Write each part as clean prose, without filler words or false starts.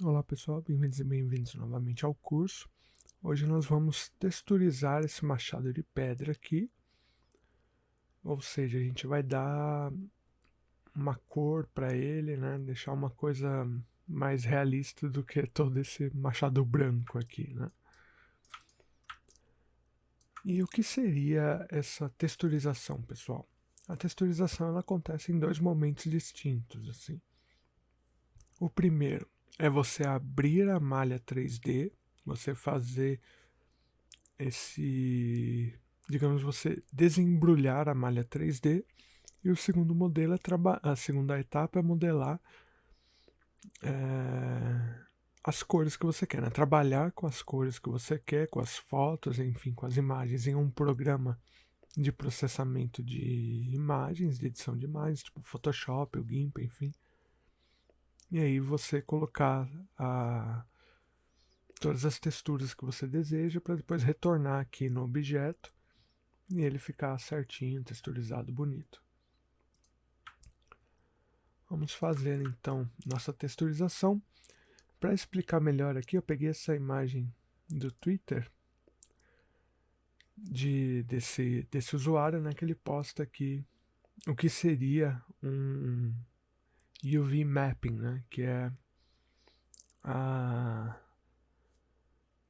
Olá pessoal, bem-vindos e bem-vindos novamente ao curso. Hoje nós vamos texturizar esse machado de pedra aqui, ou seja, a gente vai dar uma cor para ele, né? Deixar uma coisa mais realista do que todo esse machado branco aqui, né? E o que seria essa texturização, pessoal? A texturização ela acontece em dois momentos distintos, assim. O primeiro é você abrir a malha 3D, você fazer digamos, você desembrulhar a malha 3D, e o segundo modelo a segunda etapa é modelar as cores que você quer, né? Trabalhar com as cores que você quer, com as fotos, enfim, com as imagens em um programa de processamento de imagens, de edição de imagens, tipo Photoshop, o GIMP, enfim. E aí você colocar todas as texturas que você deseja para depois retornar aqui no objeto e ele ficar certinho, texturizado, bonito. Vamos fazer então nossa texturização. Para explicar melhor aqui, eu peguei essa imagem do Twitter desse usuário, né, que ele posta aqui o que seria um UV mapping, né, que é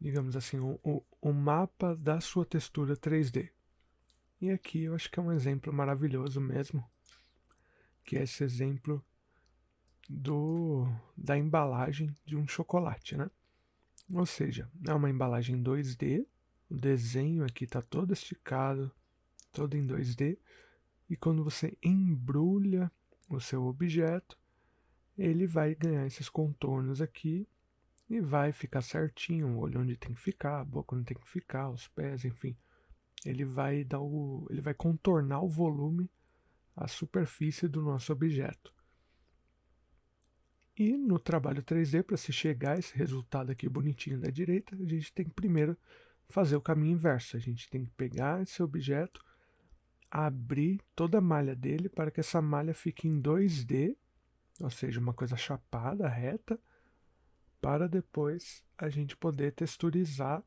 digamos assim, o mapa da sua textura 3D. E aqui eu acho que é um exemplo maravilhoso mesmo, que é esse exemplo da embalagem de um chocolate, né? Ou seja, é uma embalagem 2D, o desenho aqui está todo esticado, todo em 2D, e quando você embrulha o seu objeto, ele vai ganhar esses contornos aqui e vai ficar certinho, o olho onde tem que ficar, a boca onde tem que ficar, os pés, enfim. Ele vai contornar o volume, a superfície do nosso objeto. E no trabalho 3D, para se chegar a esse resultado aqui bonitinho da direita, a gente tem que primeiro fazer o caminho inverso. A gente tem que pegar esse objeto, abrir toda a malha dele para que essa malha fique em 2D, ou seja, uma coisa chapada, reta, para depois a gente poder texturizar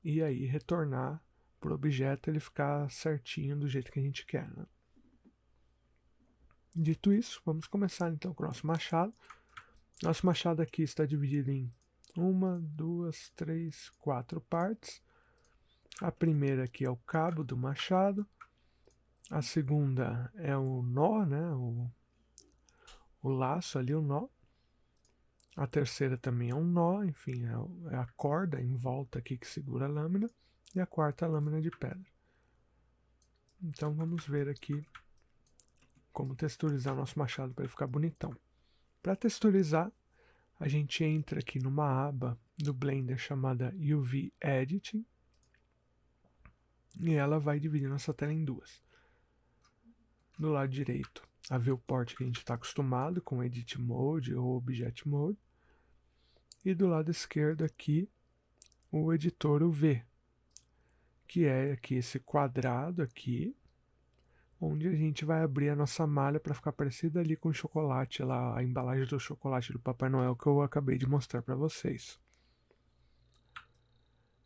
e aí retornar para o objeto ele ficar certinho do jeito que a gente quer, né? Dito isso, vamos começar então com o nosso machado. Nosso machado aqui está dividido em 1, 2, 3, 4 partes. A primeira aqui é o cabo do machado. A segunda é o nó, né? O laço ali, o nó. A terceira também é um nó, enfim, é a corda em volta aqui que segura a lâmina. E a quarta a lâmina de pedra. Então vamos ver aqui como texturizar o nosso machado para ele ficar bonitão. Para texturizar, a gente entra aqui numa aba do Blender chamada UV Editing e ela vai dividir nossa tela em duas. Do lado direito, a viewport que a gente está acostumado com Edit Mode ou Object Mode, e do lado esquerdo aqui o editor UV, que é aqui esse quadrado aqui, onde a gente vai abrir a nossa malha para ficar parecida ali com o chocolate lá, a embalagem do chocolate do Papai Noel que eu acabei de mostrar para vocês.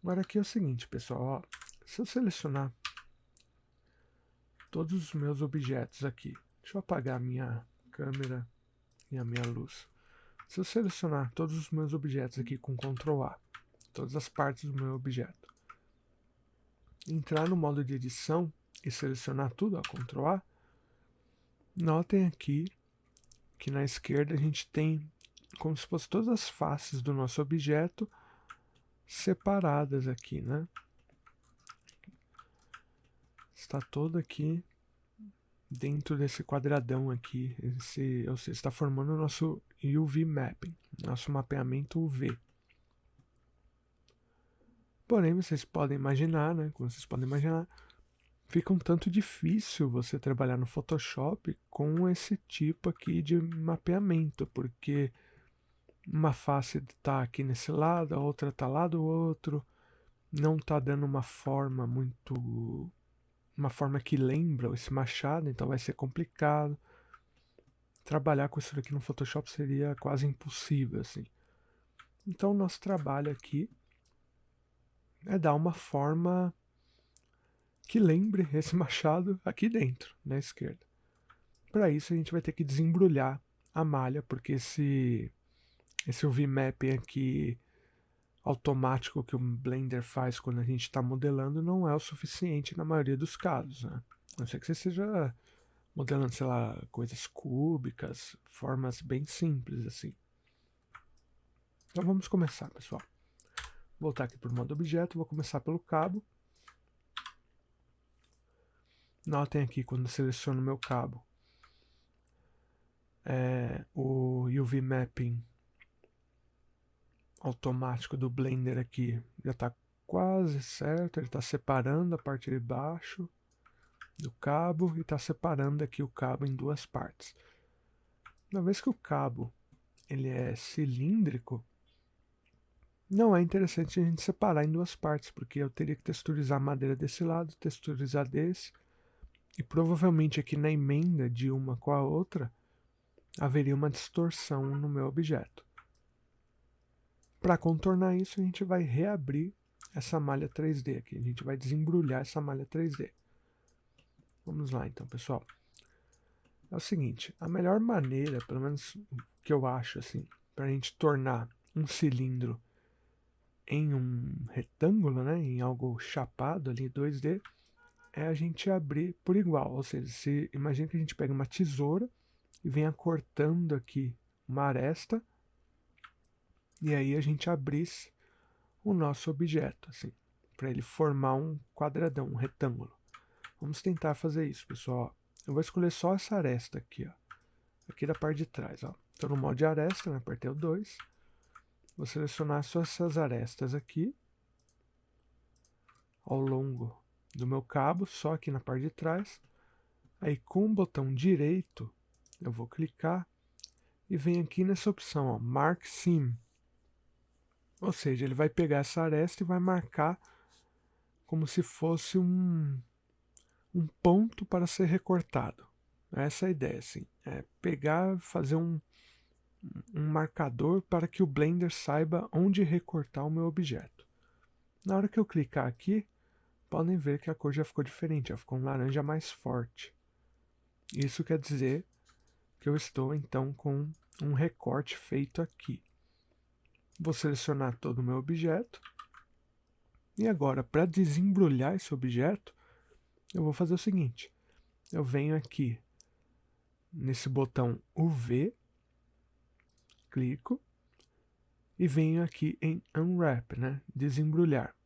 Agora aqui é o seguinte, pessoal, ó, se eu selecionar todos os meus objetos aqui, deixa eu apagar a minha câmera e a minha luz. Se eu selecionar todos os meus objetos aqui com Ctrl A, todas as partes do meu objeto, entrar no modo de edição e selecionar tudo a Ctrl A, notem aqui que na esquerda a gente tem como se fosse todas as faces do nosso objeto separadas aqui, né? Está todo aqui dentro desse quadradão aqui, ou seja, está formando o nosso UV Mapping, nosso mapeamento UV. Porém, vocês podem imaginar, né? Como vocês podem imaginar, fica um tanto difícil você trabalhar no Photoshop com esse tipo aqui de mapeamento, porque uma face está aqui nesse lado, a outra está lá do outro, não está dando uma forma que lembra esse machado, então vai ser complicado. Trabalhar com isso aqui no Photoshop seria quase impossível, assim. Então o nosso trabalho aqui é dar uma forma que lembre esse machado aqui dentro, na esquerda. Para isso a gente vai ter que desembrulhar a malha, porque esse UV mapping aqui automático que o Blender faz quando a gente está modelando não é o suficiente na maioria dos casos, né? A não ser que você esteja modelando, sei lá, coisas cúbicas, formas bem simples assim. Então vamos começar, pessoal. Vou voltar aqui para o modo objeto, vou começar pelo cabo. Notem aqui quando eu seleciono meu cabo, o UV mapping automático do Blender aqui já está quase certo, ele está separando a parte de baixo do cabo e está separando aqui o cabo em duas partes. Uma vez que o cabo ele é cilíndrico, não é interessante a gente separar em duas partes, porque eu teria que texturizar a madeira desse lado, texturizar desse, e provavelmente aqui na emenda de uma com a outra haveria uma distorção no meu objeto. Para contornar isso, a gente vai reabrir essa malha 3D aqui, a gente vai desembrulhar essa malha 3D. Vamos lá então, pessoal. É o seguinte, a melhor maneira, pelo menos que eu acho assim, para a gente tornar um cilindro em um retângulo, né, em algo chapado ali 2D, é a gente abrir por igual. Ou seja, imagina que a gente pega uma tesoura e venha cortando aqui uma aresta, e aí a gente abrisse o nosso objeto, assim, para ele formar um quadradão, um retângulo. Vamos tentar fazer isso, pessoal. Eu vou escolher só essa aresta aqui, ó, aqui da parte de trás. Estou no modo de aresta, né? Apertei o 2. Vou selecionar só essas arestas aqui ao longo do meu cabo, só aqui na parte de trás. Aí com o botão direito eu vou clicar e vem aqui nessa opção, ó, Mark Seam. Ou seja, ele vai pegar essa aresta e vai marcar como se fosse um ponto para ser recortado. Essa é a ideia, assim. É pegar, fazer um marcador para que o Blender saiba onde recortar o meu objeto. Na hora que eu clicar aqui, podem ver que a cor já ficou diferente, já ficou um laranja mais forte. Isso quer dizer que eu estou então com um recorte feito aqui. Vou selecionar todo o meu objeto. E agora, para desembrulhar esse objeto, eu vou fazer o seguinte. Eu venho aqui nesse botão UV, clico, e venho aqui em Unwrap, né? Desembrulhar.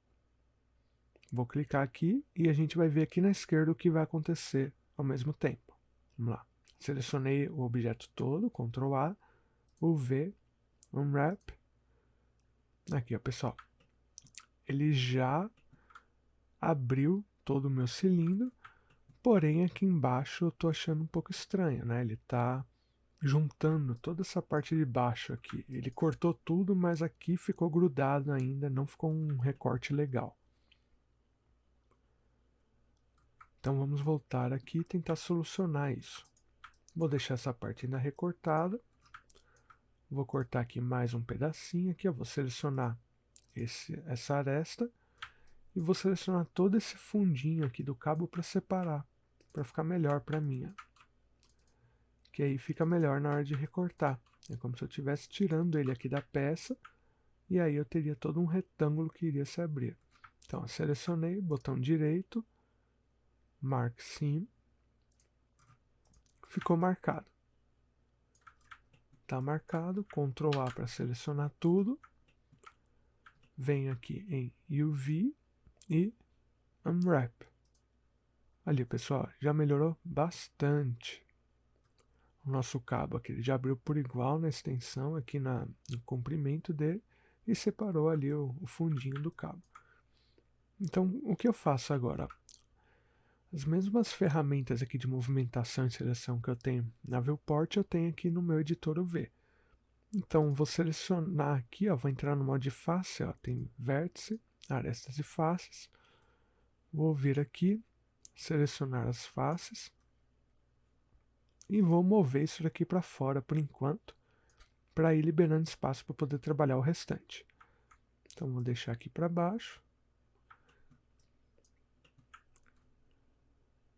Vou clicar aqui e a gente vai ver aqui na esquerda o que vai acontecer ao mesmo tempo. Vamos lá. Selecionei o objeto todo, Ctrl A, UV, Unwrap. Aqui, ó, pessoal. Ele já abriu todo o meu cilindro, porém aqui embaixo eu tô achando um pouco estranho, né? Ele tá juntando toda essa parte de baixo aqui. Ele cortou tudo, mas aqui ficou grudado ainda, não ficou um recorte legal. Então vamos voltar aqui e tentar solucionar isso. Vou deixar essa parte ainda recortada. Vou cortar aqui mais um pedacinho aqui, eu vou selecionar essa aresta e vou selecionar todo esse fundinho aqui do cabo para separar, para ficar melhor para mim. Que aí fica melhor na hora de recortar. É como se eu estivesse tirando ele aqui da peça e aí eu teria todo um retângulo que iria se abrir. Então, eu selecionei, botão direito, Mark Seam, ficou marcado. Está marcado, Ctrl A para selecionar tudo. Venho aqui em UV e Unwrap. Ali, pessoal, já melhorou bastante. O nosso cabo aqui, ele já abriu por igual na extensão, aqui no comprimento dele, e separou ali o fundinho do cabo. Então, o que eu faço agora? As mesmas ferramentas aqui de movimentação e seleção que eu tenho na Viewport, eu tenho aqui no meu editor UV. Então, vou selecionar aqui, ó, vou entrar no modo de face, ó, tem vértice, arestas e faces. Vou vir aqui, selecionar as faces e vou mover isso daqui para fora por enquanto, para ir liberando espaço para poder trabalhar o restante. Então vou deixar aqui para baixo.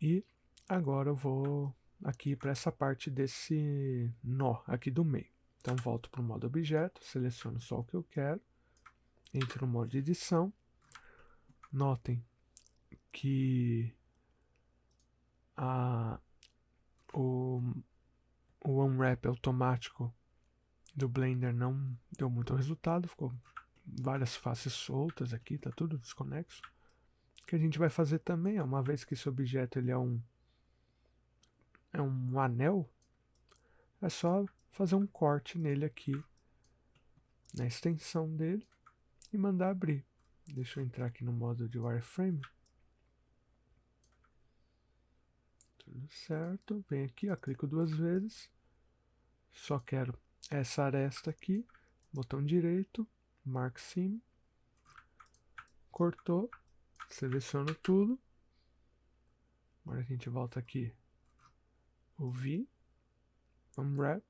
E agora eu vou aqui para essa parte desse nó aqui do meio. Então volto para o modo objeto, seleciono só o que eu quero, entro no modo de edição. Notem que o unwrap automático do Blender não deu muito resultado, ficou várias faces soltas aqui, tá tudo desconexo. O que a gente vai fazer também, uma vez que esse objeto ele é um anel, é só fazer um corte nele aqui, na extensão dele, e mandar abrir. Deixa eu entrar aqui no modo de wireframe. Tudo certo, vem aqui, ó, clico 2 vezes, só quero essa aresta aqui, botão direito, Mark Seam, cortou, seleciono tudo. Agora a gente volta aqui, o V, Unwrap.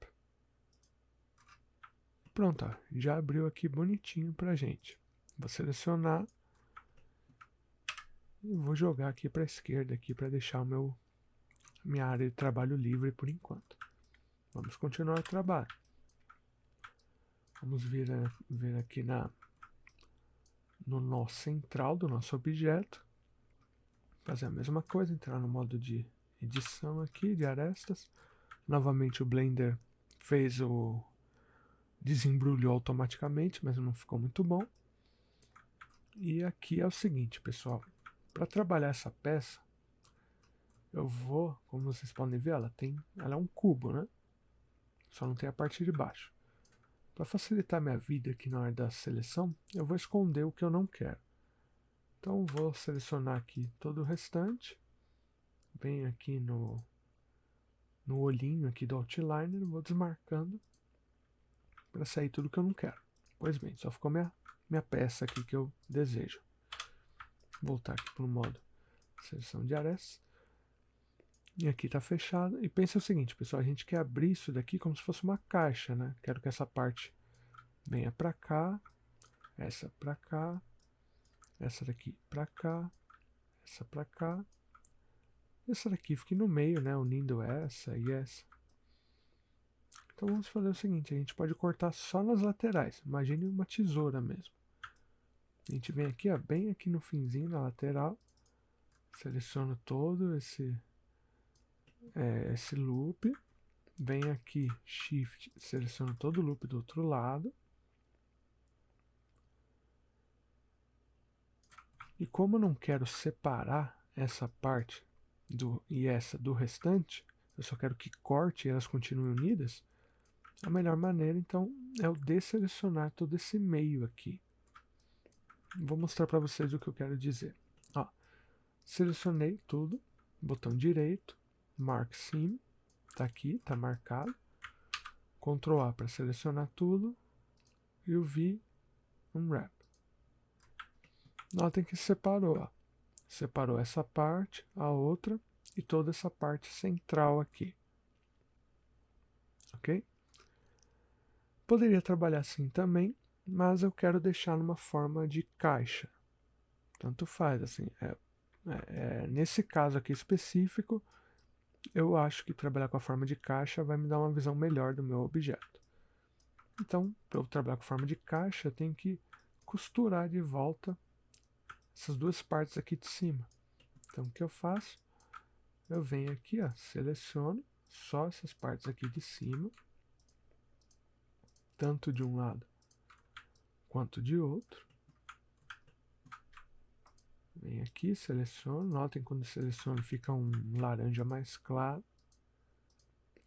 Pronto, ó, já abriu aqui bonitinho pra gente. Vou selecionar e vou jogar aqui para a esquerda aqui para deixar minha área de trabalho livre por enquanto. Vamos continuar o trabalho. Vamos vir aqui no nó central do nosso objeto. Fazer a mesma coisa, entrar no modo de edição aqui, de arestas. Novamente o Blender desembrulhou automaticamente, mas não ficou muito bom. E aqui é o seguinte, pessoal. Para trabalhar essa peça, eu vou, como vocês podem ver, ela é um cubo, né? Só não tem a parte de baixo. Para facilitar minha vida aqui na hora da seleção, eu vou esconder o que eu não quero. Então vou selecionar aqui todo o restante. Venho aqui no olhinho aqui do outliner, vou desmarcando para sair tudo que eu não quero. Pois bem, só ficou minha peça aqui que eu desejo. Voltar aqui para o modo seleção de arestas. E aqui está fechado. E pensa o seguinte, pessoal, a gente quer abrir isso daqui como se fosse uma caixa, né? Quero que essa parte venha para cá, essa para cá, essa daqui para cá, essa para cá. Essa daqui fique no meio, né? Unindo essa e essa. Então vamos fazer o seguinte, a gente pode cortar só nas laterais. Imagine uma tesoura mesmo. A gente vem aqui, ó, bem aqui no finzinho, na lateral. Seleciono todo esse loop. Venho aqui, Shift, seleciono todo o loop do outro lado. E como eu não quero separar essa parte e essa do restante, eu só quero que corte e elas continuem unidas, a melhor maneira, então, é eu desselecionar todo esse meio aqui. Vou mostrar para vocês o que eu quero dizer. Ó, selecionei tudo, botão direito, Mark Seam, tá aqui, tá marcado. Ctrl A para selecionar tudo e o V, Unwrap. Notem que separou, ó. Separou essa parte, a outra e toda essa parte central aqui. Ok? Poderia trabalhar assim também, mas eu quero deixar numa forma de caixa. Tanto faz, assim. Nesse caso aqui específico, eu acho que trabalhar com a forma de caixa vai me dar uma visão melhor do meu objeto. Então, para eu trabalhar com forma de caixa, eu tenho que costurar de volta essas duas partes aqui de cima. Então, o que eu faço? Eu venho aqui, ó, seleciono só essas partes aqui de cima, tanto de um lado quanto de outro. Venho aqui, seleciono. Notem quando seleciono fica um laranja mais claro.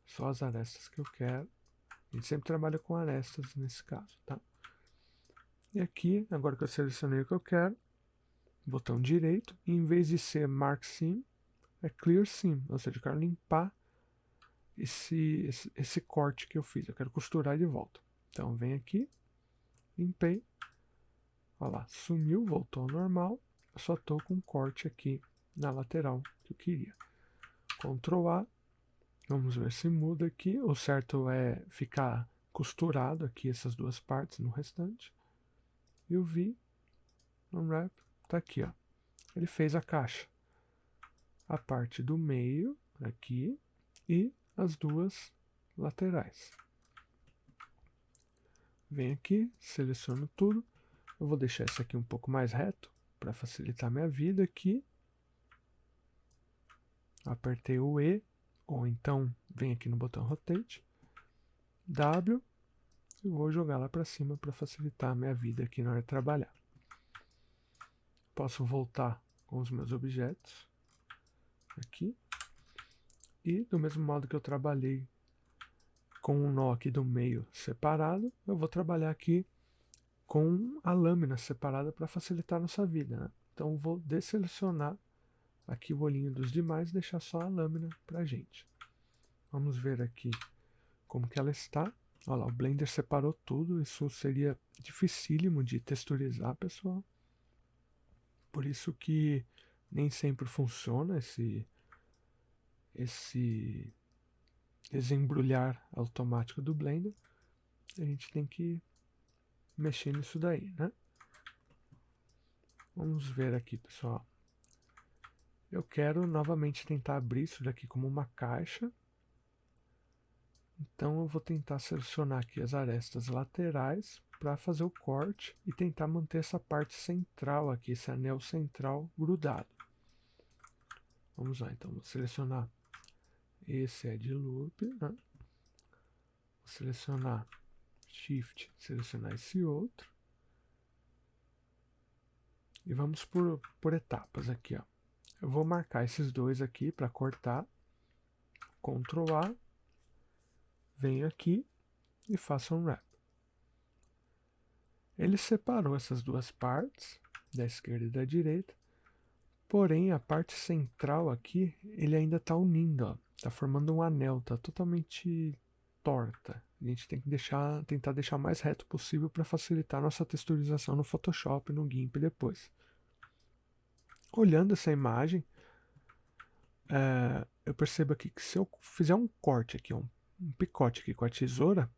Só as arestas que eu quero. A gente sempre trabalha com arestas nesse caso, tá? E aqui, agora que eu selecionei o que eu quero, botão direito, e em vez de ser Mark Seam, é Clear Seam, ou seja, eu quero limpar esse corte que eu fiz, eu quero costurar de volta. Então, vem aqui, limpei, olha lá, sumiu, voltou ao normal, eu só estou com um corte aqui na lateral que eu queria. Ctrl A, vamos ver se muda aqui, o certo é ficar costurado aqui essas duas partes no restante. E o V, Unwrap, tá aqui, ó. Ele fez a caixa. A parte do meio, aqui, e as duas laterais. Venho aqui, seleciono tudo. Eu vou deixar esse aqui um pouco mais reto, para facilitar minha vida aqui. Apertei o E, ou então vem aqui no botão Rotate. W, e vou jogar lá para cima para facilitar a minha vida aqui na hora de trabalhar. Posso voltar com os meus objetos aqui. E do mesmo modo que eu trabalhei com um nó aqui do meio separado, eu vou trabalhar aqui com a lâmina separada para facilitar a nossa vida, né? Então vou desselecionar aqui o olhinho dos demais e deixar só a lâmina pra gente. Vamos ver aqui como que ela está. Olha lá, o Blender separou tudo, isso seria dificílimo de texturizar, pessoal. Por isso que nem sempre funciona esse desembrulhar automático do Blender. A gente tem que mexer nisso daí, né? Vamos ver aqui, pessoal. Eu quero novamente tentar abrir isso daqui como uma caixa. Então eu vou tentar selecionar aqui as arestas laterais para fazer o corte e tentar manter essa parte central aqui, esse anel central grudado. Vamos lá, então vou selecionar esse Edge Loop, né? Vou selecionar Shift, selecionar esse outro. E vamos por etapas aqui, ó. Eu vou marcar esses dois aqui para cortar. Ctrl A. Venho aqui e faço um wrap. Ele separou essas duas partes, da esquerda e da direita. Porém, a parte central aqui, ele ainda está unindo, ó. Tá formando um anel, tá totalmente torta. A gente tem que tentar deixar o mais reto possível para facilitar a nossa texturização no Photoshop, no GIMP depois. Olhando essa imagem, eu percebo aqui que se eu fizer um corte aqui, um picote aqui com a tesoura,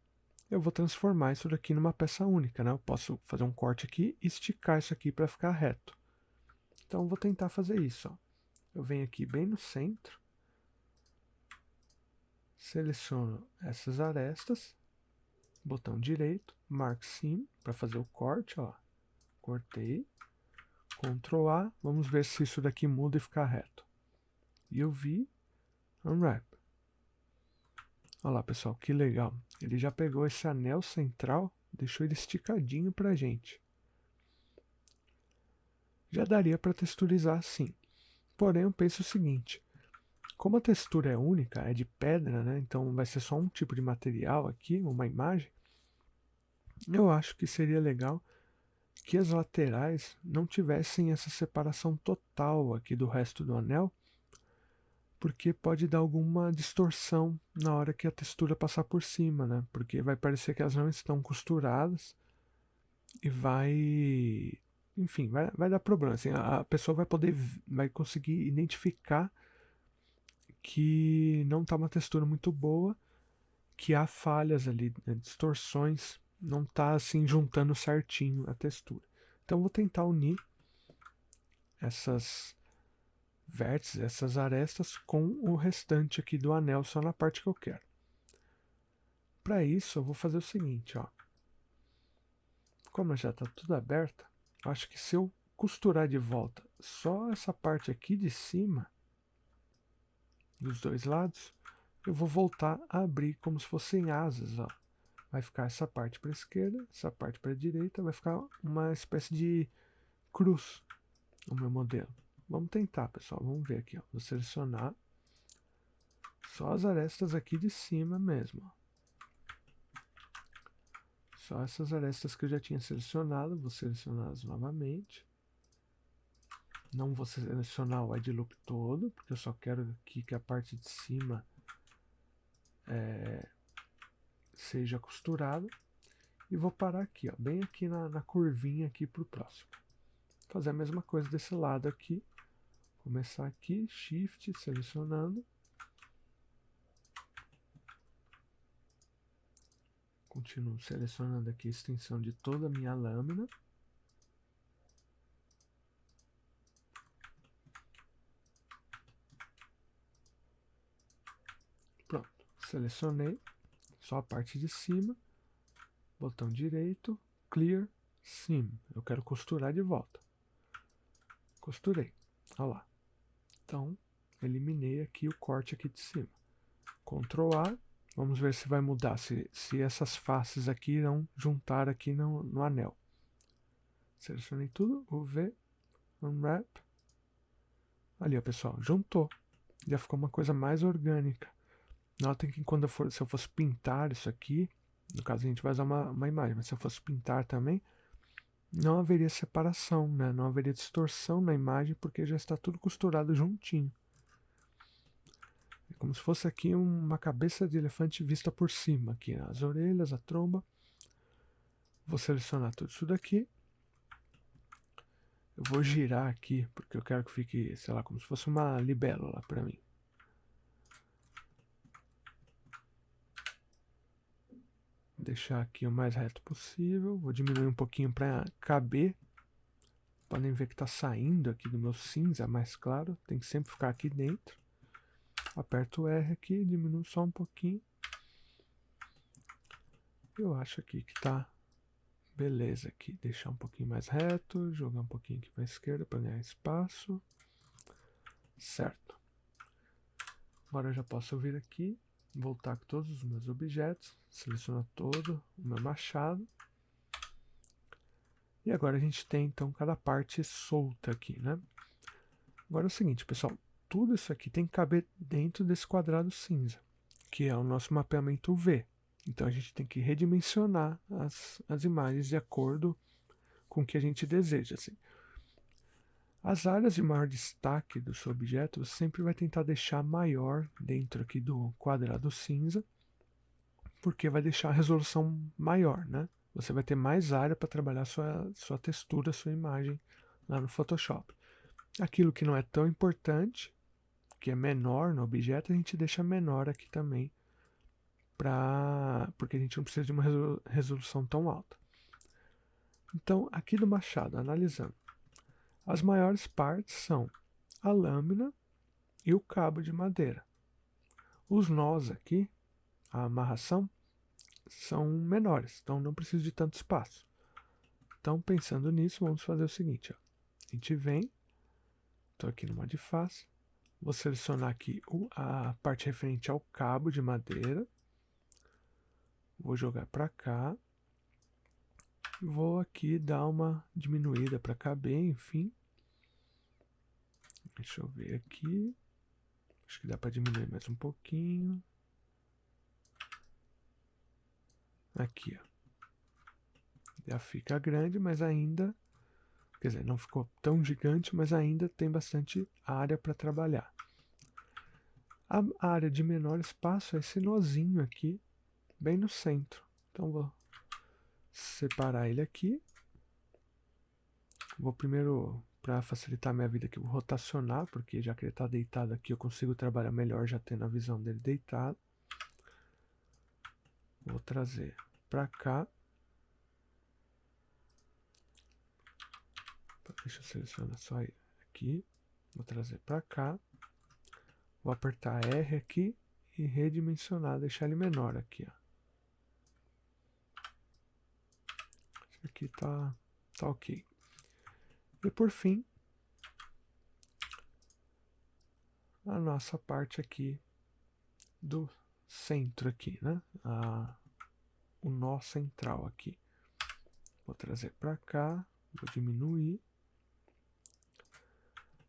eu vou transformar isso daqui numa peça única, né? Eu posso fazer um corte aqui e esticar isso aqui para ficar reto. Então eu vou tentar fazer isso, ó. Eu venho aqui bem no centro, seleciono essas arestas, botão direito, Mark Seam para fazer o corte, ó. Cortei, Ctrl A, vamos ver se isso daqui muda e fica reto. E eu vi, Unwrap. Olha lá, pessoal, que legal. Ele já pegou esse anel central, deixou ele esticadinho pra gente. Já daria para texturizar assim. Porém, eu penso o seguinte, como a textura é única, é de pedra, né? Então vai ser só um tipo de material aqui, uma imagem. Eu acho que seria legal que as laterais não tivessem essa separação total aqui do resto do anel, porque pode dar alguma distorção na hora que a textura passar por cima, né? Porque vai parecer que elas não estão costuradas e enfim, vai dar problema. Assim, a pessoa vai conseguir identificar que não está uma textura muito boa, que há falhas ali, né, distorções, não está assim juntando certinho a textura. Então vou tentar unir essas vértices, essas arestas com o restante aqui do anel só na parte que eu quero. Para isso eu vou fazer o seguinte, ó. Como já está tudo aberto, acho que se eu costurar de volta só essa parte aqui de cima, dos dois lados, eu vou voltar a abrir como se fossem asas, ó. Vai ficar essa parte para a esquerda, essa parte para a direita, vai ficar uma espécie de cruz o meu modelo. Vamos tentar, pessoal, vamos ver aqui, ó. Vou selecionar só as arestas aqui de cima mesmo, ó. Só essas arestas que eu já tinha selecionado, vou selecioná-las novamente. Não vou selecionar o Edge Loop todo, porque eu só quero aqui que a parte de cima seja costurada. E vou parar aqui, ó, bem aqui na curvinha aqui para o próximo. Fazer a mesma coisa desse lado aqui. Começar aqui, Shift, selecionando. Continuo selecionando aqui a extensão de toda a minha lâmina. Pronto, selecionei só a parte de cima, botão direito, Clear Seam. Eu quero costurar de volta. Costurei, olha lá. Então, eliminei aqui o corte aqui de cima. Ctrl A, vamos ver se vai mudar, se essas faces aqui irão juntar aqui no anel. Selecionei tudo, UV, Unwrap. Ali, ó, pessoal, juntou. Já ficou uma coisa mais orgânica. Notem que quando se eu fosse pintar isso aqui, no caso a gente vai usar uma imagem, mas se eu fosse pintar também, não haveria separação, né? Não haveria distorção na imagem, porque já está tudo costurado juntinho. É como se fosse aqui uma cabeça de elefante vista por cima, aqui as orelhas, a tromba. Vou selecionar tudo isso daqui. Eu vou girar aqui, porque eu quero que fique, sei lá, como se fosse uma libélula para mim. Deixar aqui o mais reto possível. Vou diminuir um pouquinho para caber. Podem ver que está saindo aqui do meu cinza mais claro. Tem que sempre ficar aqui dentro. Aperto o R aqui, diminuo só um pouquinho. Eu acho aqui que tá beleza aqui. Deixar um pouquinho mais reto, jogar um pouquinho aqui para a esquerda para ganhar espaço. Certo. Agora eu já posso vir aqui, voltar com todos os meus objetos, selecionar todo o meu machado. E agora a gente tem então cada parte solta aqui, né? Agora é o seguinte, pessoal, tudo isso aqui tem que caber dentro desse quadrado cinza, que é o nosso mapeamento V. Então a gente tem que redimensionar as imagens de acordo com o que a gente deseja. Assim. As áreas de maior destaque do seu objeto você sempre vai tentar deixar maior dentro aqui do quadrado cinza, porque vai deixar a resolução maior, né? Você vai ter mais área para trabalhar sua textura, sua imagem lá no Photoshop. Aquilo que não é tão importante, que é menor no objeto, a gente deixa menor aqui também, porque a gente não precisa de uma resolução tão alta. Então, aqui do machado, analisando, as maiores partes são a lâmina e o cabo de madeira. Os nós aqui, a amarração, são menores, então não precisa de tanto espaço. Então, pensando nisso, vamos fazer o seguinte. Ó. A gente vem, estou aqui no modo face, vou selecionar aqui a parte referente ao cabo de madeira, vou jogar para cá, vou aqui dar uma diminuída para caber, enfim. Deixa eu ver aqui. Acho que dá para diminuir mais um pouquinho. Aqui, ó. Já fica grande, mas ainda... Quer dizer, não ficou tão gigante, mas ainda tem bastante área para trabalhar. A área de menor espaço é esse nozinho aqui, bem no centro. Então, vou separar ele aqui. Vou primeiro, para facilitar minha vida aqui, vou rotacionar, porque já que ele está deitado aqui, eu consigo trabalhar melhor já tendo a visão dele deitado. Vou trazer para cá. Deixa eu selecionar só aqui. Vou trazer para cá. Vou apertar R aqui e redimensionar, deixar ele menor aqui. Ó. Isso aqui tá ok. E por fim, a nossa parte aqui do centro aqui, né? O nó central aqui. Vou trazer para cá, vou diminuir.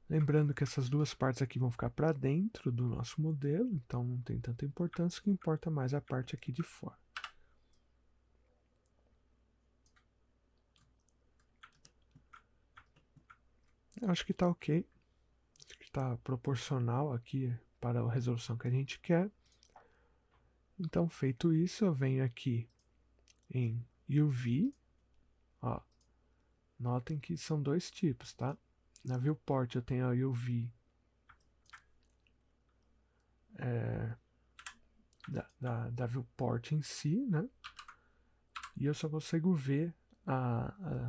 Lembrando que essas duas partes aqui vão ficar para dentro do nosso modelo, então não tem tanta importância, o que importa mais é a parte aqui de fora. Eu acho que está ok, acho que está proporcional aqui para a resolução que a gente quer. Então, feito isso, eu venho aqui em UV, ó, notem que são dois tipos, tá? Na viewport eu tenho a UV da viewport em si, né? e eu só consigo ver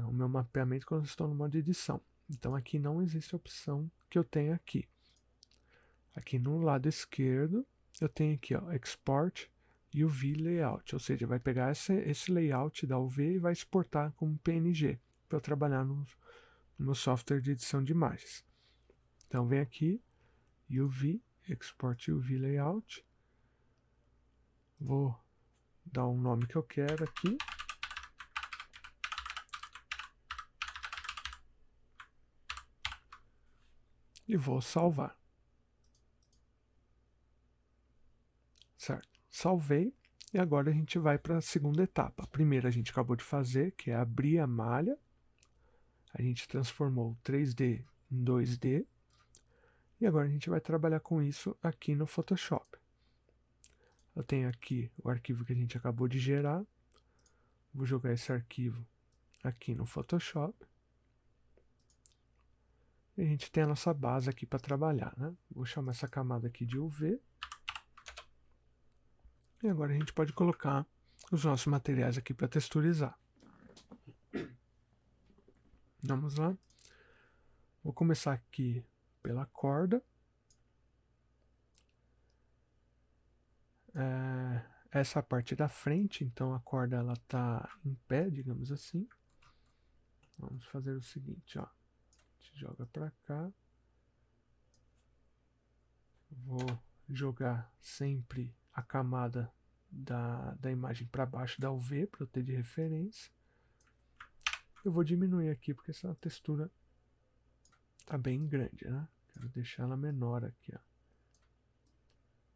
o meu mapeamento quando eu estou no modo edição. Então aqui não existe a opção que eu tenho aqui. Aqui no lado esquerdo eu tenho aqui, ó, Export UV Layout, ou seja, vai pegar esse layout da UV e vai exportar como PNG para eu trabalhar no meu software de edição de imagens. Então vem aqui, UV, Export UV Layout, vou dar um nome que eu quero aqui. E vou salvar. Certo? Salvei. E agora a gente vai para a segunda etapa. A primeira a gente acabou de fazer, que é abrir a malha. A gente transformou 3D em 2D. E agora a gente vai trabalhar com isso aqui no Photoshop. Eu tenho aqui o arquivo que a gente acabou de gerar. Vou jogar esse arquivo aqui no Photoshop. E a gente tem a nossa base aqui para trabalhar, né? Vou chamar essa camada aqui de UV. E agora a gente pode colocar os nossos materiais aqui para texturizar. Vamos lá. Vou começar aqui pela corda. Essa parte da frente, então a corda ela tá em pé, digamos assim. Vamos fazer o seguinte, ó. A gente joga para cá. Vou jogar sempre a camada da imagem para baixo da UV para eu ter de referência. Eu vou diminuir aqui porque essa textura tá bem grande, né? Quero deixar ela menor aqui, ó.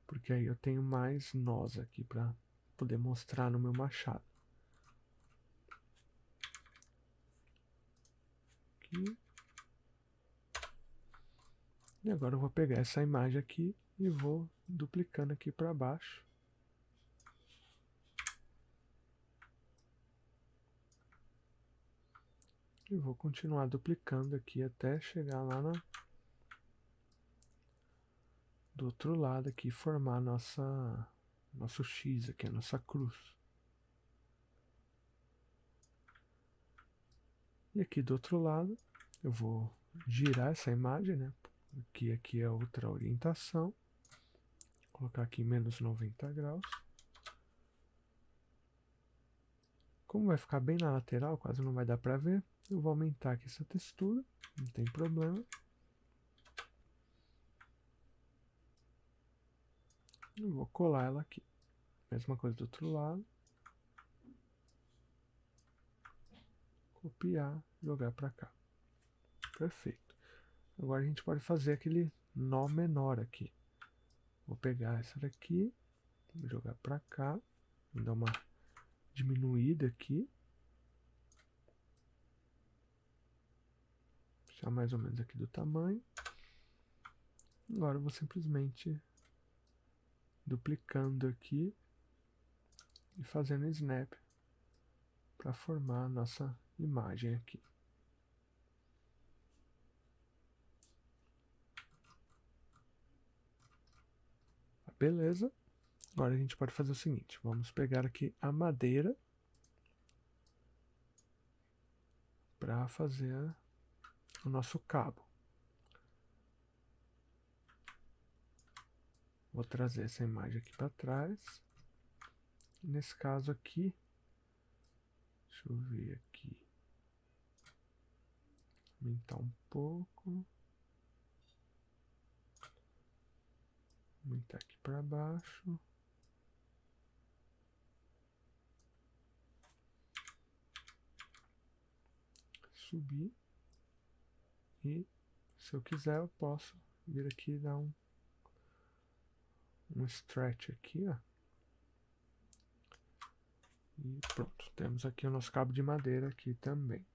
Porque aí eu tenho mais nós aqui para poder mostrar no meu machado. Aqui. E agora eu vou pegar essa imagem aqui e vou duplicando aqui para baixo. E vou continuar duplicando aqui até chegar lá do outro lado aqui e formar nosso X aqui, a nossa cruz. E aqui do outro lado eu vou girar essa imagem, né? Porque aqui é outra orientação. Vou colocar aqui menos 90 graus. Como vai ficar bem na lateral, quase não vai dar para ver, eu vou aumentar aqui essa textura, não tem problema. Eu vou colar ela aqui. Mesma coisa do outro lado. Copiar, jogar para cá. Perfeito. Agora a gente pode fazer aquele nó menor aqui. Vou pegar essa daqui, vou jogar para cá, vou dar uma diminuída aqui. Deixar mais ou menos aqui do tamanho. Agora eu vou simplesmente duplicando aqui e fazendo snap para formar a nossa imagem aqui. Beleza. Agora a gente pode fazer o seguinte, vamos pegar aqui a madeira para fazer o nosso cabo. Vou trazer essa imagem aqui para trás. Nesse caso aqui, deixa eu ver aqui, aumentar um pouco, aumentar aqui para baixo. Subir. E se eu quiser eu posso vir aqui e dar um stretch aqui, ó. E pronto, temos aqui o nosso cabo de madeira aqui também.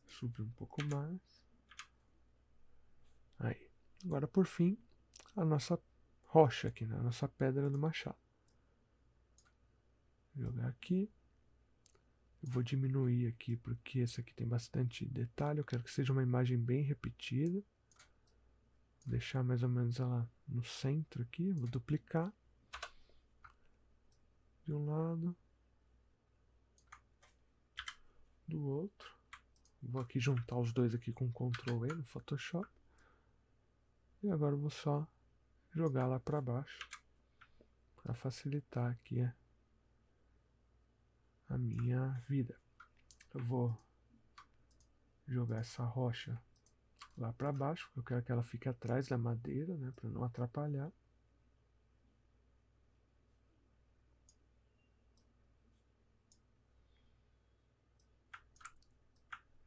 Subir um pouco mais. Aí. Agora por fim, a nossa rocha aqui, né? A nossa pedra do machado. Vou jogar aqui. Eu vou diminuir aqui porque esse aqui tem bastante detalhe. Eu quero que seja uma imagem bem repetida. Vou deixar mais ou menos ela no centro aqui. Vou duplicar. de um lado, do outro. Vou aqui juntar os dois aqui com Ctrl E no Photoshop. E agora eu vou só jogar lá para baixo para facilitar aqui a minha vida. Eu vou jogar essa rocha lá para baixo, porque eu quero que ela fique atrás da madeira, né, para não atrapalhar.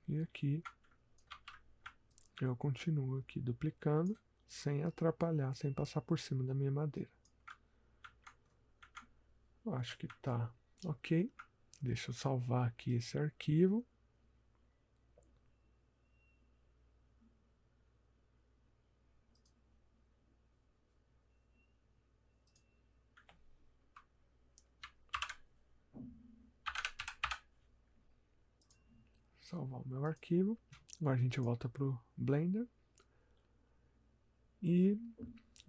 E aqui eu continuo aqui duplicando, sem atrapalhar, sem passar por cima da minha madeira. Eu acho que tá ok. Deixa eu salvar aqui esse arquivo. Salvar o meu arquivo. Agora a gente volta para o Blender. E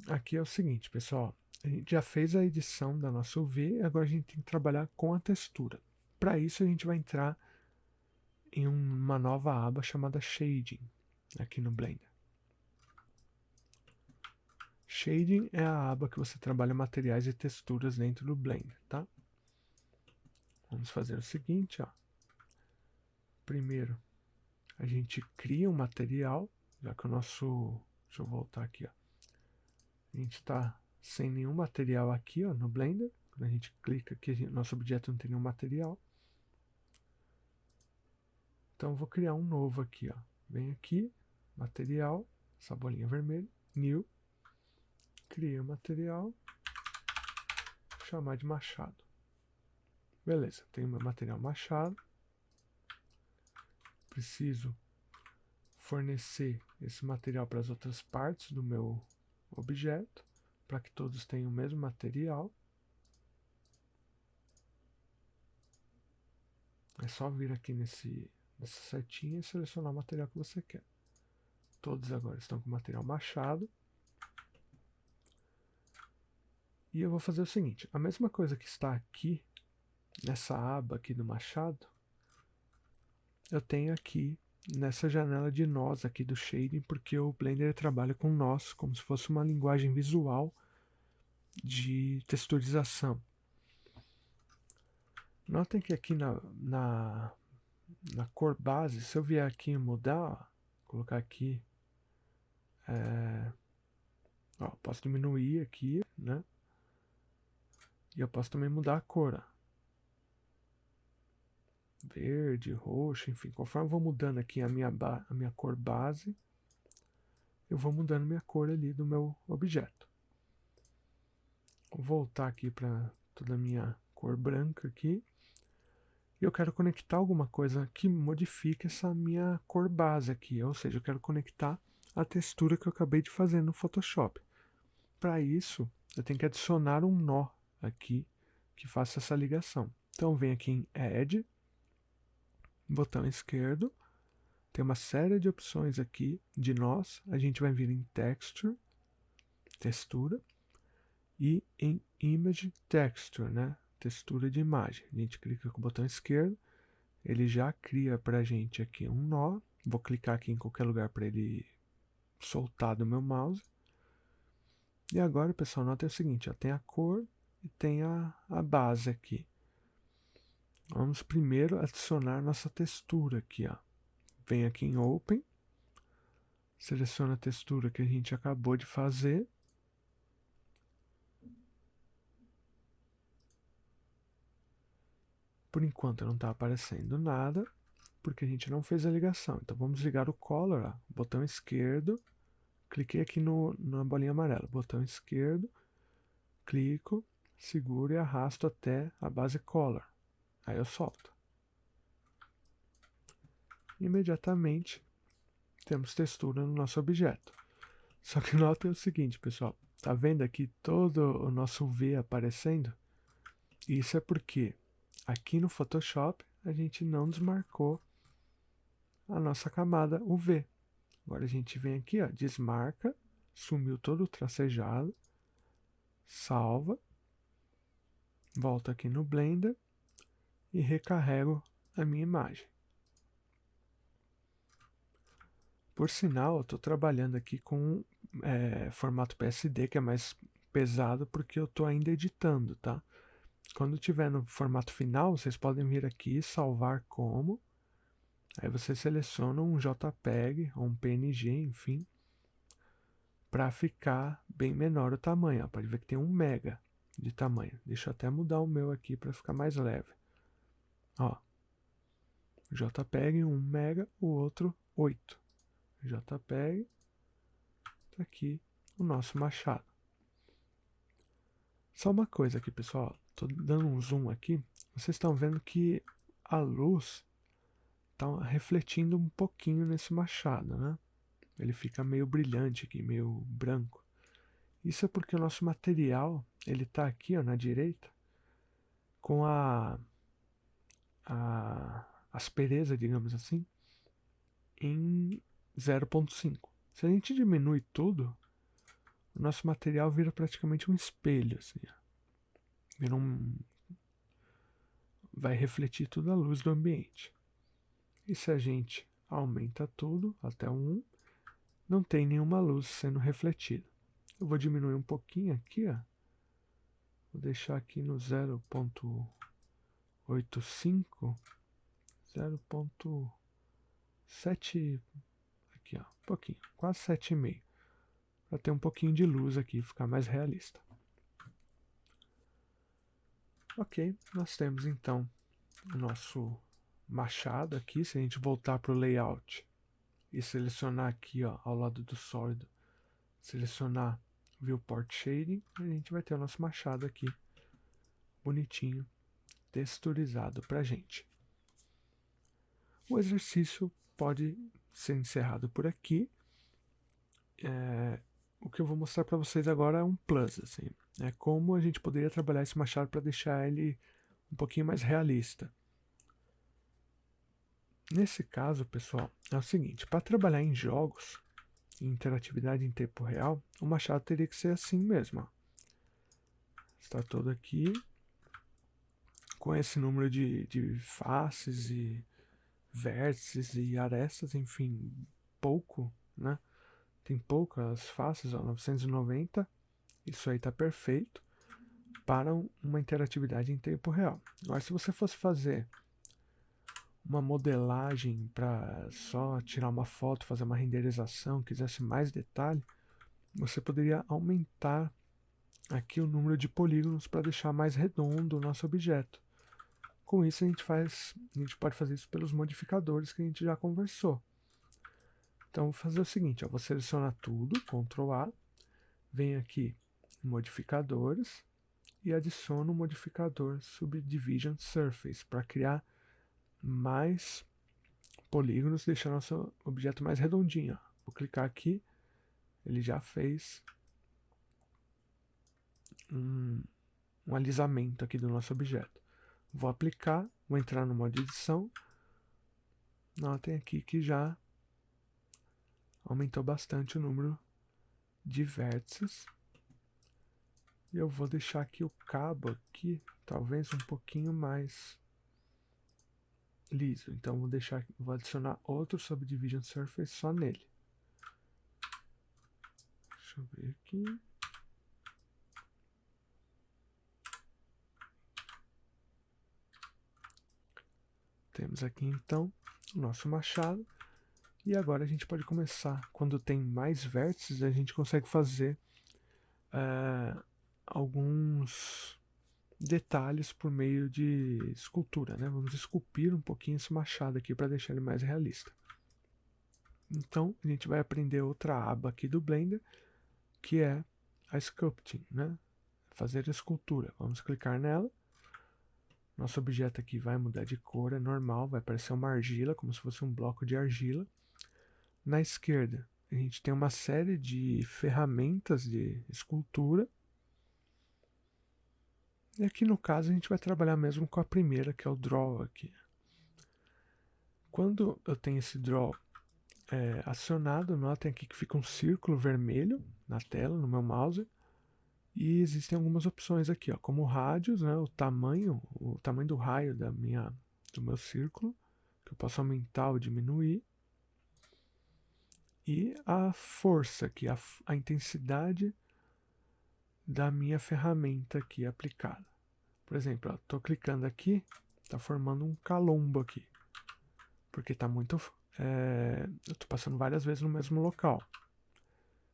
aqui é o seguinte, pessoal. A gente já fez a edição da nossa UV, agora a gente tem que trabalhar com a textura. Para isso a gente vai entrar em uma nova aba chamada Shading, aqui no Blender. Shading é a aba que você trabalha materiais e texturas dentro do Blender, tá? Vamos fazer o seguinte, ó. Primeiro, a gente cria um material, já que o nosso... Deixa eu voltar aqui, ó. A gente está sem nenhum material aqui, ó, no Blender. Quando a gente clica aqui, nosso objeto não tem nenhum material. Então, eu vou criar um novo aqui, ó. Vem aqui, material, essa bolinha vermelha, new. Criei o material, vou chamar de machado. Beleza, tenho meu material machado. Preciso fornecer esse material para as outras partes do meu objeto, para que todos tenham o mesmo material. É só vir aqui nessa setinha e selecionar o material que você quer. Todos agora estão com material machado. E eu vou fazer o seguinte, a mesma coisa que está aqui, nessa aba aqui do machado, eu tenho aqui nessa janela de nós aqui do shading, porque o Blender trabalha com nós, como se fosse uma linguagem visual de texturização. Notem que aqui na cor base, se eu vier aqui mudar, colocar aqui, ó, posso diminuir aqui, né? E eu posso também mudar a cor, ó. Verde, roxo, enfim, conforme eu vou mudando aqui a minha cor base, eu vou mudando minha cor ali do meu objeto. Vou voltar aqui para toda a minha cor branca aqui. E eu quero conectar alguma coisa que modifique essa minha cor base aqui, ou seja, eu quero conectar a textura que eu acabei de fazer no Photoshop. Para isso, eu tenho que adicionar um nó aqui que faça essa ligação. Então, vem aqui em Add, botão esquerdo, tem uma série de opções aqui de nós. A gente vai vir em Texture, textura, e em Image Texture, né? Textura de imagem. A gente clica com o botão esquerdo, ele já cria para a gente aqui um nó. Vou clicar aqui em qualquer lugar para ele soltar do meu mouse. E agora, pessoal, nota o seguinte, ó, tem a cor e tem a base aqui. Vamos primeiro adicionar nossa textura aqui, ó. Vem aqui em Open, seleciona a textura que a gente acabou de fazer. Por enquanto não está aparecendo nada, porque a gente não fez a ligação. Então vamos ligar o Color, ó, botão esquerdo, cliquei aqui na bolinha amarela, botão esquerdo, clico, seguro e arrasto até a base Color. Aí eu solto. Imediatamente temos textura no nosso objeto. Só que notem o seguinte, pessoal, tá vendo aqui todo o nosso V aparecendo? Isso é porque aqui no Photoshop a gente não desmarcou a nossa camada UV. Agora a gente vem aqui, ó, desmarca, sumiu todo o tracejado, salva Volto aqui no Blender e recarrego a minha imagem. Por sinal, eu estou trabalhando aqui com formato PSD, que é mais pesado, porque eu estou ainda editando, tá? Quando tiver no formato final, vocês podem vir aqui e salvar como. Aí você seleciona um JPEG ou um PNG, enfim, para ficar bem menor o tamanho. Ó, pode ver que tem 1 mega de tamanho. Deixa eu até mudar o meu aqui para ficar mais leve. Ó, JPEG 1 mega, o outro 8. JPEG, tá aqui o nosso machado. Só uma coisa aqui, pessoal, tô dando um zoom aqui, vocês estão vendo que a luz tá refletindo um pouquinho nesse machado, né? Ele fica meio brilhante aqui, meio branco. Isso é porque o nosso material, ele tá aqui, ó, na direita, com a aspereza, digamos assim, em 0.5. Se a gente diminui tudo, o nosso material vira praticamente um espelho, assim, ó. Vira vai refletir toda a luz do ambiente. E se a gente aumenta tudo até o 1, não tem nenhuma luz sendo refletida. Eu vou diminuir um pouquinho aqui, ó. Vou deixar aqui no 0.85, 0.7, aqui, ó, um pouquinho, quase 7,5, para ter um pouquinho de luz aqui, ficar mais realista. Ok, nós temos então o nosso machado aqui. Se a gente voltar para o layout e selecionar aqui, ó, ao lado do sólido, selecionar Viewport Shading, a gente vai ter o nosso machado aqui, bonitinho, texturizado para a gente. O exercício pode ser encerrado por aqui. O que eu vou mostrar para vocês agora é um plus, assim, como a gente poderia trabalhar esse machado para deixar ele um pouquinho mais realista. Nesse caso, pessoal, é o seguinte: para trabalhar em jogos, em interatividade em tempo real, o machado teria que ser assim mesmo. Ó. Está todo aqui com esse número de faces e vértices e arestas, enfim, pouco, né? Tem poucas faces, ó, 990. Isso aí está perfeito para uma interatividade em tempo real. Agora, se você fosse fazer uma modelagem para só tirar uma foto, fazer uma renderização, quisesse mais detalhe, você poderia aumentar aqui o número de polígonos para deixar mais redondo o nosso objeto. Com isso a gente pode fazer isso pelos modificadores que a gente já conversou. Então vou fazer o seguinte, ó, vou selecionar tudo, Ctrl A, venho aqui em modificadores e adiciono o modificador Subdivision Surface para criar mais polígonos, deixar nosso objeto mais redondinho. Ó. Vou clicar aqui, ele já fez um alisamento aqui do nosso objeto. Vou aplicar, vou entrar no modo edição. Notem aqui que já aumentou bastante o número de vértices. E eu vou deixar aqui o cabo aqui, talvez um pouquinho mais liso. Então vou adicionar outro Subdivision Surface só nele. Deixa eu ver aqui. Temos aqui então o nosso machado. E agora a gente pode começar. Quando tem mais vértices, a gente consegue fazer alguns detalhes por meio de escultura, né? Vamos esculpir um pouquinho esse machado aqui para deixar ele mais realista. Então a gente vai aprender outra aba aqui do Blender, que é a Sculpting, né? Fazer a escultura. Vamos clicar nela. Nosso objeto aqui vai mudar de cor, é normal, vai parecer uma argila, como se fosse um bloco de argila. Na esquerda, a gente tem uma série de ferramentas de escultura. E aqui no caso a gente vai trabalhar mesmo com a primeira, que é o Draw aqui. Quando eu tenho esse Draw acionado, notem aqui que fica um círculo vermelho na tela, no meu mouse. E existem algumas opções aqui, ó, como rádios, né, o tamanho do raio do meu círculo, que eu posso aumentar ou diminuir. E a força aqui, a intensidade da minha ferramenta aqui aplicada. Por exemplo, estou clicando aqui, está formando um calombo aqui, porque está muito... eu estou passando várias vezes no mesmo local.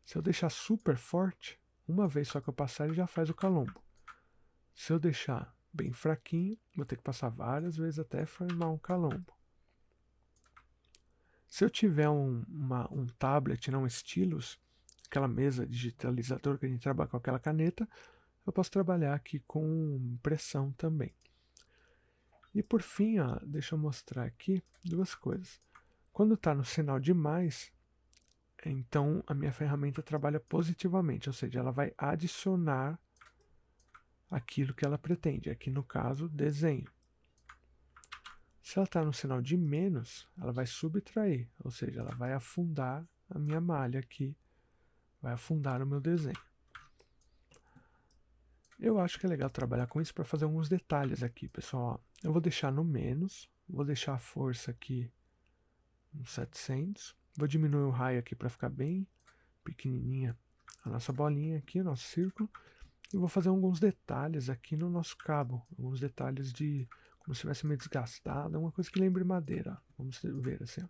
Se eu deixar super forte, uma vez só que eu passar, ele já faz o calombo. Se eu deixar bem fraquinho, vou ter que passar várias vezes até formar um calombo. Se eu tiver um tablet, não stylus, aquela mesa digitalizador que a gente trabalha com aquela caneta, eu posso trabalhar aqui com pressão também. E por fim, ó, deixa eu mostrar aqui duas coisas. Quando está no sinal de mais, então a minha ferramenta trabalha positivamente, ou seja, ela vai adicionar aquilo que ela pretende, aqui no caso, desenho. Se ela está no sinal de menos, ela vai subtrair, ou seja, ela vai afundar a minha malha aqui, vai afundar o meu desenho. Eu acho que é legal trabalhar com isso para fazer alguns detalhes aqui, pessoal. Eu vou deixar no menos, vou deixar a força aqui uns 700, vou diminuir o raio aqui para ficar bem pequenininha a nossa bolinha aqui, o nosso círculo, e vou fazer alguns detalhes aqui no nosso cabo, alguns detalhes de como se tivesse meio desgastado, uma coisa que lembre madeira. Vamos ver assim. Ó.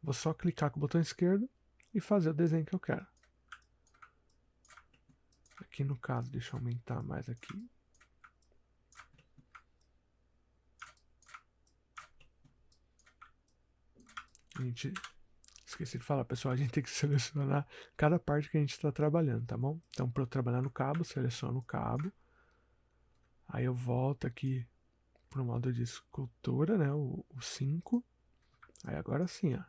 Vou só clicar com o botão esquerdo e fazer o desenho que eu quero. Aqui no caso, deixa eu aumentar mais aqui. Esqueci de falar, pessoal, a gente tem que selecionar cada parte que a gente está trabalhando, tá bom? Então, para eu trabalhar no cabo, seleciono o cabo. Aí eu volto aqui para o modo de escultura, né? O 5. Aí agora sim, ó.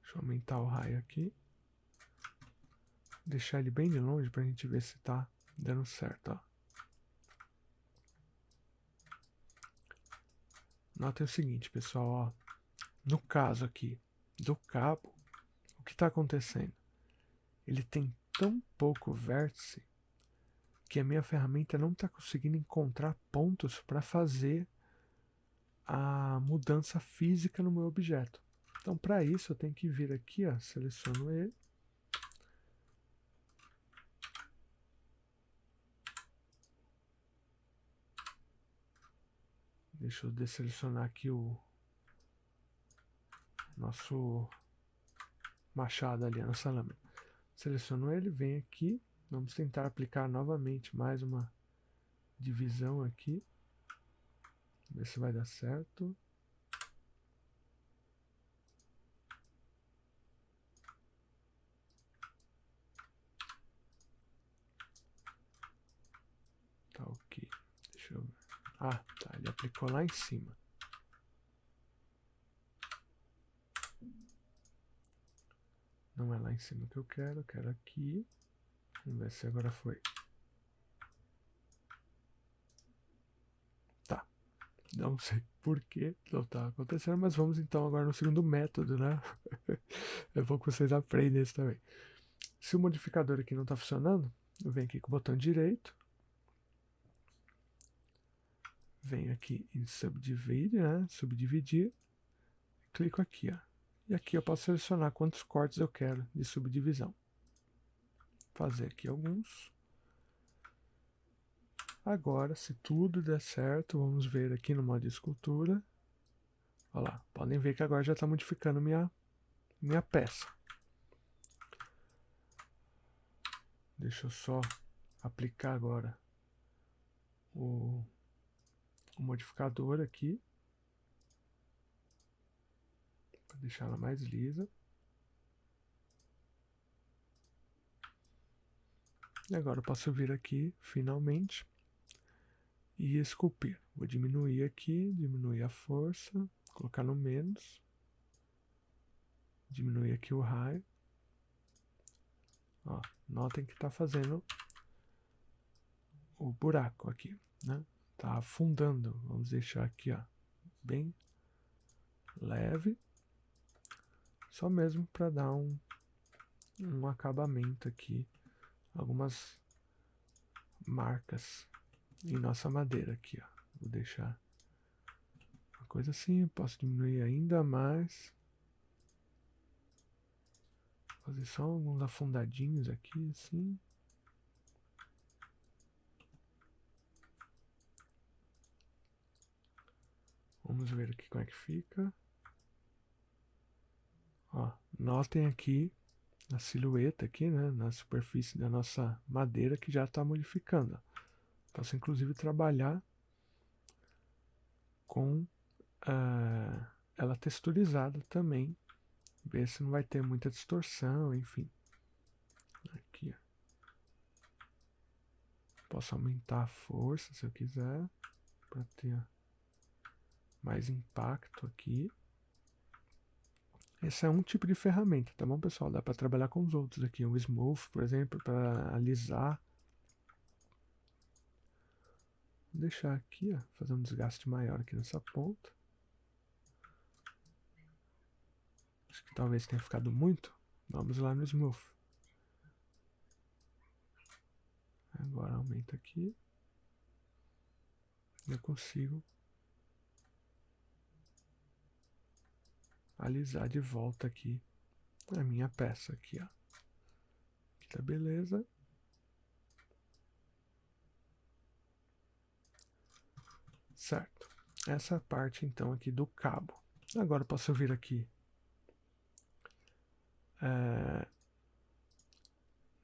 Deixa eu aumentar o raio aqui. Deixar ele bem de longe para a gente ver se tá dando certo, ó. Notem o seguinte, pessoal, ó. No caso aqui do cabo, o que está acontecendo? Ele tem tão pouco vértice que a minha ferramenta não está conseguindo encontrar pontos para fazer a mudança física no meu objeto. Então, para isso, eu tenho que vir aqui, ó, seleciono ele. Deixa eu desselecionar aqui o nosso machado ali, a nossa lâmina. Seleciono ele, venho aqui. Vamos tentar aplicar novamente mais uma divisão aqui. Ver se vai dar certo. Tá ok. Deixa eu ver. Ah, tá. Ele aplicou lá em cima. Não é lá em cima que eu quero aqui. Vamos ver se agora foi. Tá. Não sei por que não tá acontecendo, mas vamos então agora no segundo método, né? É bom que vocês aprendem isso também. Se o modificador aqui não tá funcionando, eu venho aqui com o botão direito. Venho aqui em Subdivide, né? Subdividir. Clico aqui, ó. E aqui eu posso selecionar quantos cortes eu quero de subdivisão. Fazer aqui alguns. Agora, se tudo der certo, vamos ver aqui no modo de escultura. Olha lá, podem ver que agora já está modificando minha peça. Deixa eu só aplicar agora o modificador aqui. Para deixar ela mais lisa. E agora eu posso vir aqui, finalmente, e esculpir. Vou diminuir aqui, diminuir a força, colocar no menos. Diminuir aqui o raio. Ó, notem que está fazendo o buraco aqui, né? Tá afundando. Vamos deixar aqui, ó, bem leve, só mesmo para dar um acabamento aqui, algumas marcas em nossa madeira aqui, ó. Vou deixar uma coisa assim, posso diminuir ainda mais, fazer só alguns afundadinhos aqui, assim. Vamos ver aqui como é que fica. Ó, notem aqui a silhueta aqui, né, na superfície da nossa madeira que já está modificando. Posso inclusive trabalhar com ela texturizada também, ver se não vai ter muita distorção, enfim. Aqui, ó. Posso aumentar a força se eu quiser, para ter mais impacto aqui. Esse é um tipo de ferramenta, tá bom, pessoal? Dá para trabalhar com os outros aqui. O Smooth, por exemplo, para alisar. Vou deixar aqui, ó, fazer um desgaste maior aqui nessa ponta. Acho que talvez tenha ficado muito. Vamos lá no Smooth. Agora aumenta aqui. Eu consigo alisar de volta aqui a minha peça aqui, ó. Aqui tá beleza. Certo. Essa parte então aqui do cabo. Agora eu posso vir aqui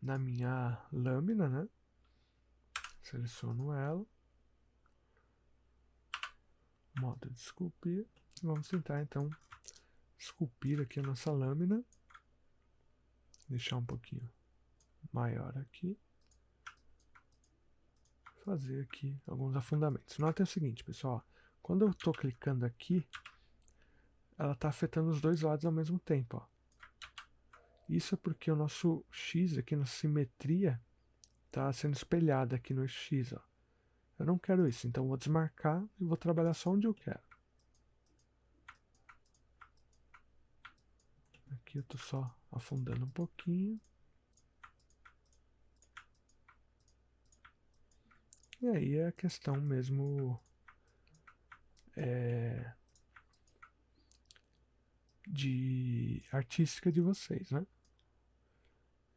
na minha lâmina, né? Seleciono ela. Modo de esculpir. Vamos tentar então esculpir aqui a nossa lâmina. Deixar um pouquinho maior aqui. Fazer aqui alguns afundamentos. Notem o seguinte, pessoal. Quando eu estou clicando aqui, ela está afetando os dois lados ao mesmo tempo. Ó. Isso é porque o nosso X aqui na simetria está sendo espelhado aqui no X. Ó. Eu não quero isso, então vou desmarcar e vou trabalhar só onde eu quero. Aqui eu estou só afundando um pouquinho. E aí é a questão mesmo de artística de vocês, né?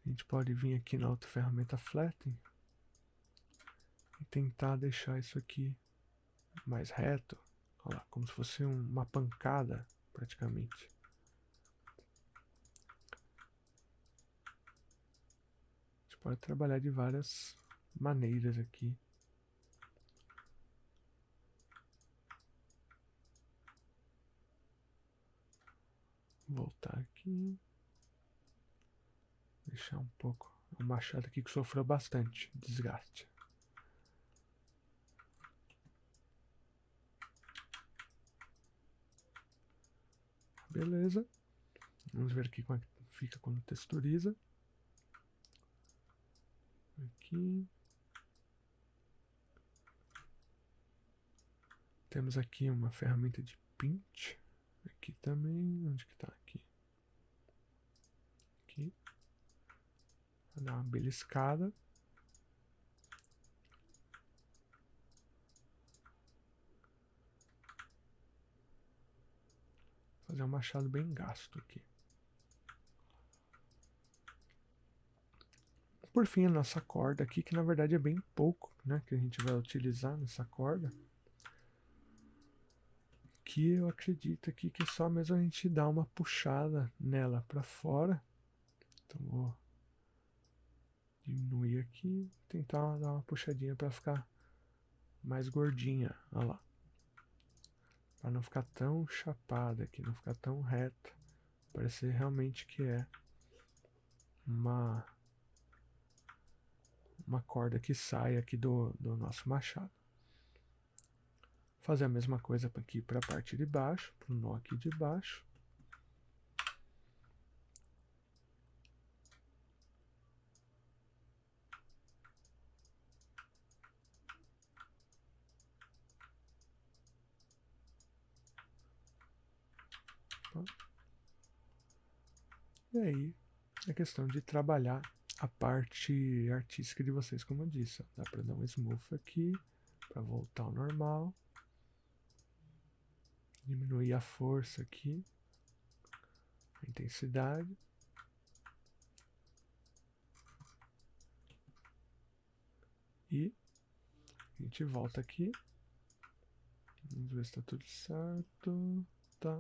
A gente pode vir aqui na outra ferramenta Flattening e tentar deixar isso aqui mais reto. Olha lá, como se fosse uma pancada, praticamente. A gente pode trabalhar de várias maneiras aqui. Voltar aqui. Deixar um pouco. O machado aqui que sofreu bastante desgaste. Beleza. Vamos ver aqui como é que fica quando texturiza. Aqui. Temos aqui uma ferramenta de pinch. Aqui também. Onde que tá? Aqui. Aqui. Vou dar uma beliscada. Fazer um machado bem gasto aqui. Por fim, a nossa corda aqui, que na verdade é bem pouco, né, que a gente vai utilizar nessa corda. Que eu acredito aqui que é só mesmo a gente dar uma puxada nela para fora. Então vou diminuir aqui, tentar dar uma puxadinha para ficar mais gordinha, olha lá. Para não ficar tão chapada aqui, não ficar tão reta. Parecer realmente que é uma corda que sai aqui do nosso machado. Fazer a mesma coisa aqui para a parte de baixo, para o nó aqui de baixo. Tá? E aí é questão de trabalhar a parte artística de vocês, como eu disse. Ó. Dá para dar um smooth aqui, para voltar ao normal. Diminuir a força aqui, a intensidade. E a gente volta aqui. Vamos ver se está tudo certo. Tá.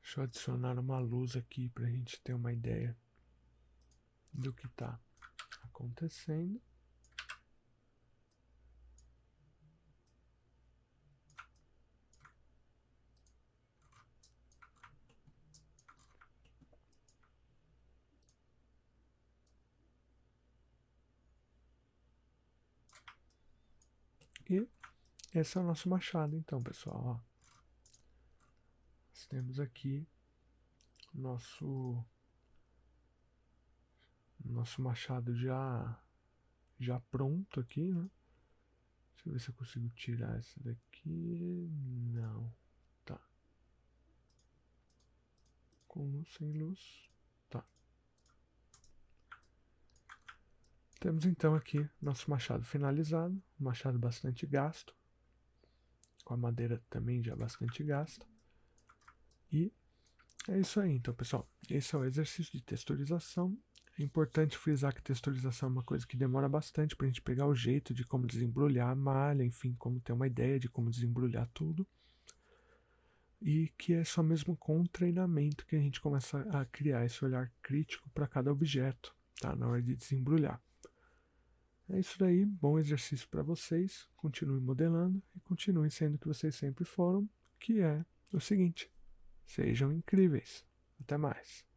Deixa eu adicionar uma luz aqui para a gente ter uma ideia do que está acontecendo. E esse é o nosso machado, então, pessoal. Ó. Nós temos aqui nosso machado já pronto aqui, né? Deixa eu ver se eu consigo tirar essa daqui. Não. Tá. Com luz, sem luz. Tá. Temos então aqui nosso machado finalizado. Um machado bastante gasto. Com a madeira também já bastante gasta. E é isso aí, então, pessoal. Esse é o exercício de texturização. É importante frisar que texturização é uma coisa que demora bastante para a gente pegar o jeito de como desembrulhar a malha, enfim, como ter uma ideia de como desembrulhar tudo. E que é só mesmo com o treinamento que a gente começa a criar esse olhar crítico para cada objeto, tá? Na hora de desembrulhar. É isso daí, bom exercício para vocês. Continuem modelando e continuem sendo o que vocês sempre foram, que é o seguinte: sejam incríveis. Até mais.